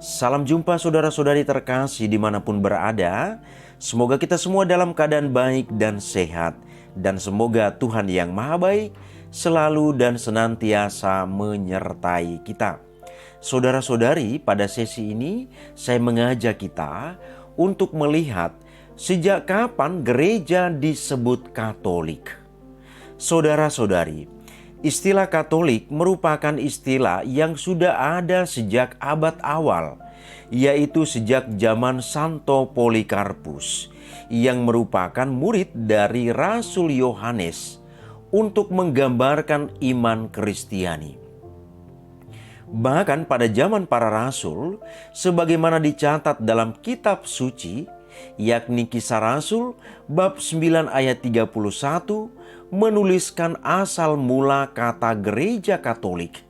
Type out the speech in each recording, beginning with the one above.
Salam jumpa saudara-saudari terkasih dimanapun berada. Semoga kita semua dalam keadaan baik dan sehat. Dan semoga Tuhan yang Maha Baik selalu dan senantiasa menyertai kita. Saudara-saudari, pada sesi ini saya mengajak kita untuk melihat sejak kapan gereja disebut Katolik. Saudara-saudari, istilah Katolik merupakan istilah yang sudah ada sejak abad awal, yaitu sejak zaman Santo Polikarpus, yang merupakan murid dari Rasul Yohanes untuk menggambarkan iman Kristiani. Bahkan pada zaman para rasul, sebagaimana dicatat dalam kitab suci, yakni Kisah Rasul bab 9 ayat 31, menuliskan asal mula kata gereja Katolik,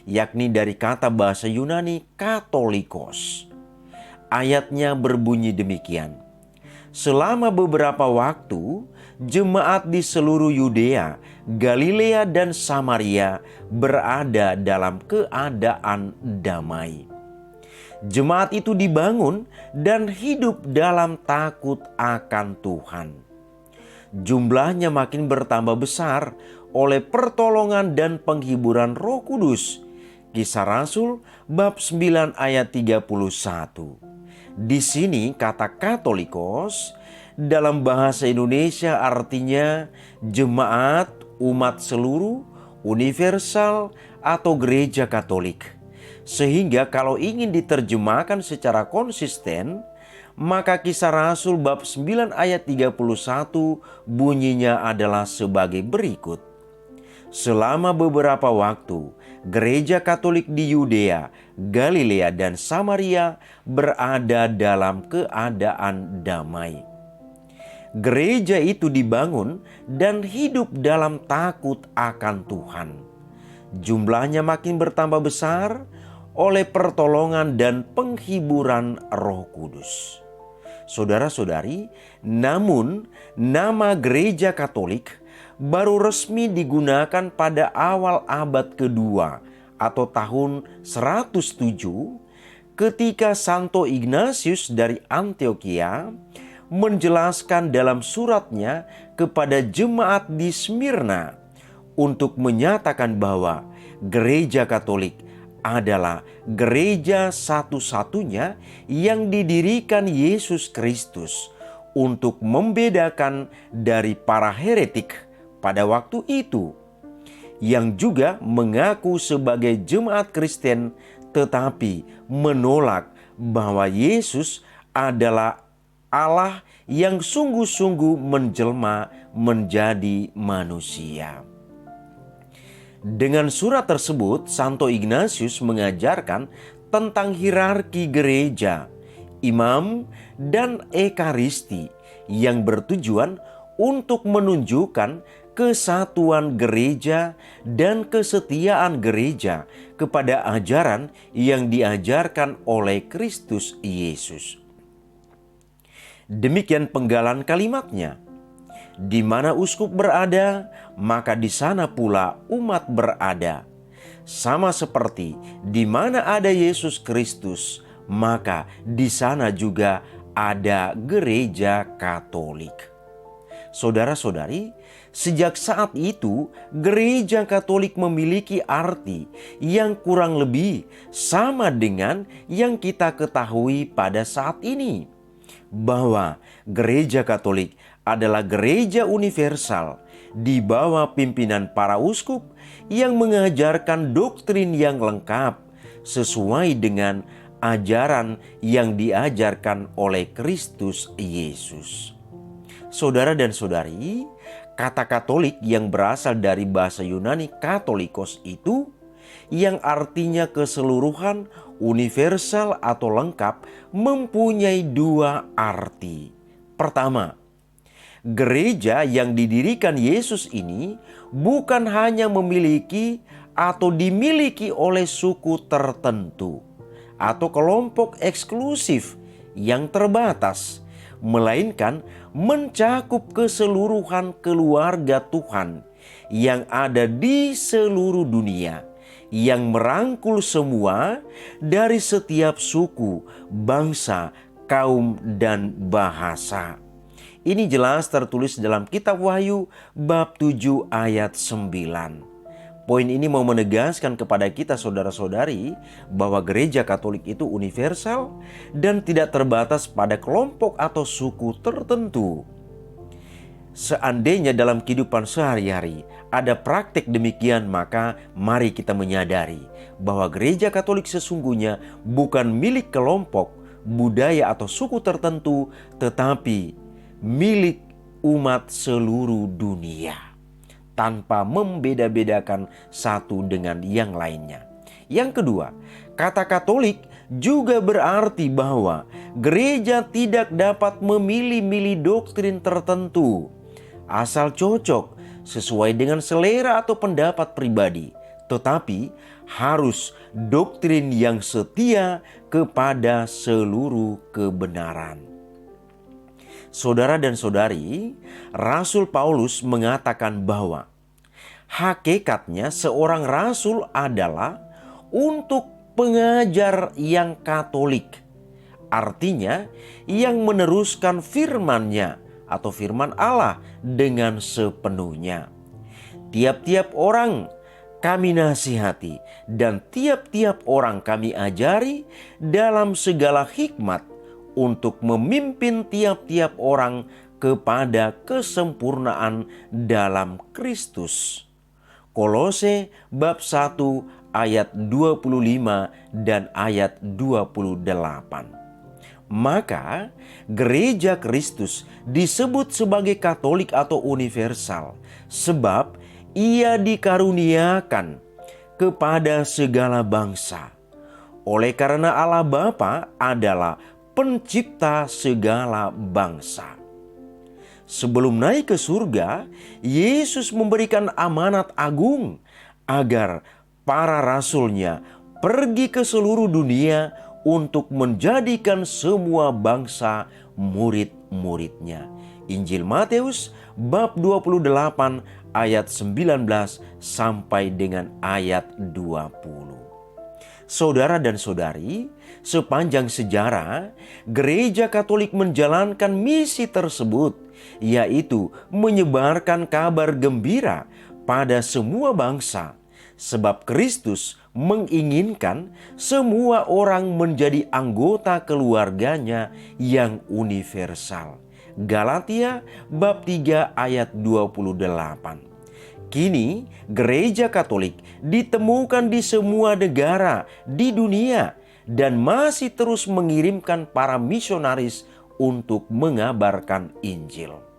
yakni dari kata bahasa Yunani katolikos. Ayatnya berbunyi demikian: selama beberapa waktu, jemaat di seluruh Yudea, Galilea dan Samaria berada dalam keadaan damai. Jemaat itu dibangun dan hidup dalam takut akan Tuhan. Jumlahnya makin bertambah besar oleh pertolongan dan penghiburan Roh Kudus. Kisah Rasul bab 9 ayat 31. Di sini kata katolikos dalam bahasa Indonesia artinya jemaat, umat seluruh, universal, atau gereja Katolik. Sehingga kalau ingin diterjemahkan secara konsisten, maka Kisah Rasul bab 9 ayat 31 bunyinya adalah sebagai berikut. Selama beberapa waktu, gereja Katolik di Yudea, Galilea dan Samaria berada dalam keadaan damai. Gereja itu dibangun dan hidup dalam takut akan Tuhan. Jumlahnya makin bertambah besar oleh pertolongan dan penghiburan Roh Kudus. Saudara-saudari, namun nama gereja Katolik baru resmi digunakan pada awal abad kedua atau tahun 107 ketika Santo Ignatius dari Antioquia menjelaskan dalam suratnya kepada jemaat di Smyrna untuk menyatakan bahwa gereja Katolik adalah gereja satu-satunya yang didirikan Yesus Kristus untuk membedakan dari para heretik pada waktu itu, yang juga mengaku sebagai jemaat Kristen tetapi menolak bahwa Yesus adalah Allah yang sungguh-sungguh menjelma menjadi manusia. Dengan surat tersebut, Santo Ignatius mengajarkan tentang hierarki gereja, imam, dan ekaristi yang bertujuan untuk menunjukkan kesatuan gereja dan kesetiaan gereja kepada ajaran yang diajarkan oleh Kristus Yesus. Demikian penggalan kalimatnya. Di mana uskup berada, maka di sana pula umat berada. Sama seperti di mana ada Yesus Kristus, maka di sana juga ada gereja Katolik. Saudara-saudari, sejak saat itu gereja Katolik memiliki arti yang kurang lebih sama dengan yang kita ketahui pada saat ini, bahwa gereja Katolik adalah gereja universal di bawah pimpinan para uskup yang mengajarkan doktrin yang lengkap sesuai dengan ajaran yang diajarkan oleh Kristus Yesus. Saudara dan saudari, kata Katolik yang berasal dari bahasa Yunani katolikos itu, yang artinya keseluruhan, universal atau lengkap, mempunyai dua arti. Pertama, gereja yang didirikan Yesus ini bukan hanya memiliki atau dimiliki oleh suku tertentu atau kelompok eksklusif yang terbatas, melainkan mencakup keseluruhan keluarga Tuhan yang ada di seluruh dunia, yang merangkul semua dari setiap suku, bangsa, kaum, dan bahasa. Ini jelas tertulis dalam kitab Wahyu bab 7 ayat 9. Poin ini mau menegaskan kepada kita saudara-saudari bahwa gereja Katolik itu universal dan tidak terbatas pada kelompok atau suku tertentu. Seandainya dalam kehidupan sehari-hari ada praktik demikian, maka mari kita menyadari bahwa gereja Katolik sesungguhnya bukan milik kelompok, budaya atau suku tertentu, tetapi milik umat seluruh dunia, tanpa membeda-bedakan satu dengan yang lainnya. Yang kedua, kata Katolik juga berarti bahwa gereja tidak dapat memilih-milih doktrin tertentu asal cocok sesuai dengan selera atau pendapat pribadi, tetapi harus doktrin yang setia kepada seluruh kebenaran. Saudara dan saudari, Rasul Paulus mengatakan bahwa hakikatnya seorang rasul adalah untuk pengajar yang Katolik. Artinya yang meneruskan firman-Nya atau firman Allah dengan sepenuhnya. Tiap-tiap orang kami nasihati dan tiap-tiap orang kami ajari dalam segala hikmat untuk memimpin tiap-tiap orang kepada kesempurnaan dalam Kristus. Kolose bab 1 ayat 25 dan ayat 28. Maka gereja Kristus disebut sebagai Katolik atau universal sebab ia dikaruniakan kepada segala bangsa. Oleh karena Allah Bapa adalah pencipta segala bangsa. Sebelum naik ke surga, Yesus memberikan amanat agung agar para rasulnya pergi ke seluruh dunia untuk menjadikan semua bangsa murid-muridnya. Injil Matius bab 28 ayat 19 sampai dengan ayat 20. Saudara dan saudari, sepanjang sejarah, gereja Katolik menjalankan misi tersebut, yaitu menyebarkan kabar gembira pada semua bangsa. Sebab Kristus menginginkan semua orang menjadi anggota keluarganya yang universal. Galatia bab 3 ayat 28. Kini gereja Katolik ditemukan di semua negara di dunia dan masih terus mengirimkan para misionaris untuk mengabarkan Injil.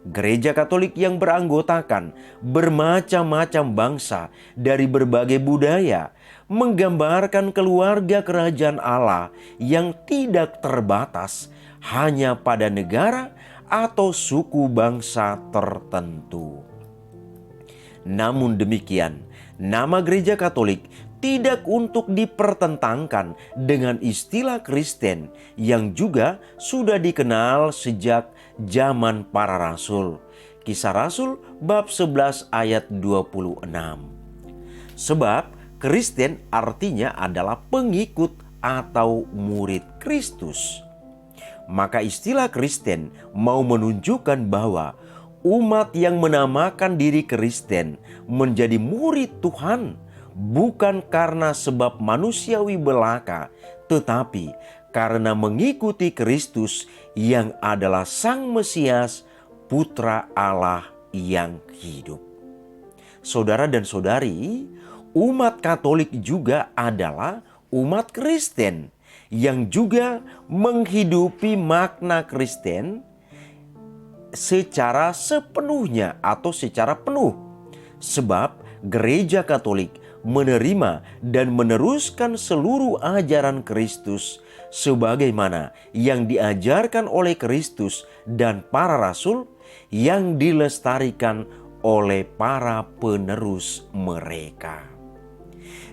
Gereja Katolik yang beranggotakan bermacam-macam bangsa dari berbagai budaya menggambarkan keluarga kerajaan Allah yang tidak terbatas hanya pada negara atau suku bangsa tertentu. Namun demikian, nama gereja Katolik tidak untuk dipertentangkan dengan istilah Kristen yang juga sudah dikenal sejak zaman para rasul. Kisah Rasul bab 11 ayat 26. Sebab Kristen artinya adalah pengikut atau murid Kristus. Maka istilah Kristen mau menunjukkan bahwa umat yang menamakan diri Kristen menjadi murid Tuhan bukan karena sebab manusiawi belaka, tetapi karena mengikuti Kristus yang adalah Sang Mesias, Putra Allah yang hidup. Saudara dan saudari, umat Katolik juga adalah umat Kristen yang juga menghidupi makna Kristen secara sepenuhnya atau secara penuh. Sebab gereja Katolik menerima dan meneruskan seluruh ajaran Kristus sebagaimana yang diajarkan oleh Kristus dan para rasul yang dilestarikan oleh para penerus mereka.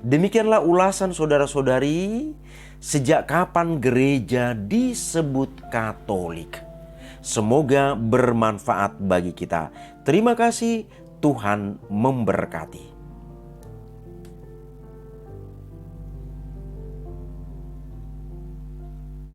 Demikianlah ulasan saudara-saudari, sejak kapan gereja disebut Katolik. Semoga bermanfaat bagi kita. Terima kasih, Tuhan memberkati.